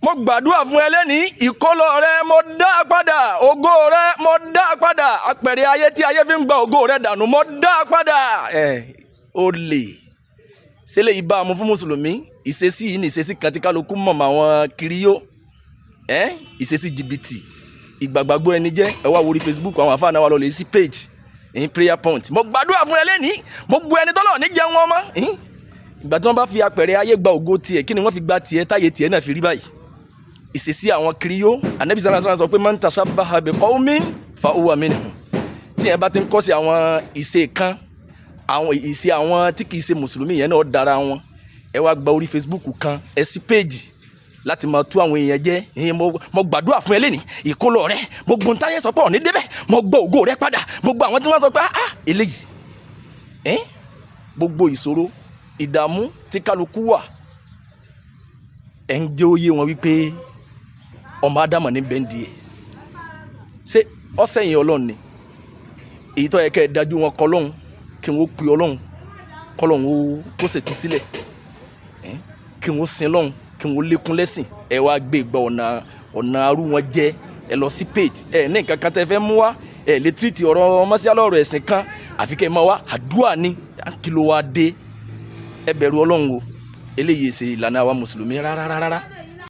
mo gbàdúrà fún ẹ lẹ́ni ìkólọ rẹ mo dá padà ògo rẹ mo dá padà apẹ̀rẹ̀ ayé tí ayé fi ń gba ògo rẹ dànù mo dá padà olè ṣẹlẹ̀ ìbámu fún mùsùlùmí ìṣesí yìí ní ìṣesí kan tí kálukú mọ̀ mọ́ àwọn kiriyó ìṣesí jìbìtì ìgbàgbàgbọ́ ẹni jẹ́ ẹ wá wọrí Facebook àwọn àfáà náà wà lọ lè sí page prayer point mo gbàdúrà fún ẹ lẹ́ni gbogbo ẹni tọ́lọ̀ ní jẹun ọmọ ìgbà tí wọ́n bá fi apẹ̀rẹ̀ ayé gba ògo tiẹ̀ kí ni wọ́n fi gba tiẹ̀ táyé tiẹ̀ náà fi rí báyìí ìṣesí àwọn kiriyó Ànábì sallallahu alaihi wasallam sọ pé man tashabbaha bi qawmin fa huwa minhum tí ẹ bá ti ń kọ́ sí àwọn ìṣe kan àwọn ìṣe àwọn tí kì í ṣe mùsùlùmí yẹn náà dára wọn ẹ wá gba orí Facebook kan ẹ sí page láti máa tú àwọn èèyàn jẹ mo gbàdúrà fún ẹ lẹ́ni ìkólọ rẹ gbogbo ń táyé sọ pé òní débẹ̀ mo gbọ́ ògo rẹ padà gbogbo àwọn tí wọ́n sọ pé eléyìí gbogbo ìṣòro ìdààmú tí kálukú wà ẹ̀ ń jẹ́ òye wọn wípé ọmọ ádámọ̀ ní bẹ́ńdì ẹ̀ ṣé ọ̀sẹ̀ yẹn ọlọ́run ni èyí tó yẹ kẹ́ ẹ dájú wọn kọ́ lọ́hùn kí wọ́n pe ọlọ́run kọ́ lọ́hùn kó ṣètú sílẹ̀ kí wọ́n sin lọ́hùn kí wọ́n lékún lẹ́sìn ẹ wá gbé ìgbà ọ̀nà arú wọn jẹ́ ẹ lọ sí page ẹ ní nǹkan kan tẹ́ fẹ́ mú wá ẹ lè tírìtì ọ̀rọ̀ mọ́síálọ̀ ọ̀rọ̀ ẹ̀sìn kan àfi kẹ́ ẹ máa wá àdúrà ní kí ló wá dé ẹ bẹ̀rù ọlọ́run o eléyìí ṣe ìlànà àwa mùsùlùmí rárá.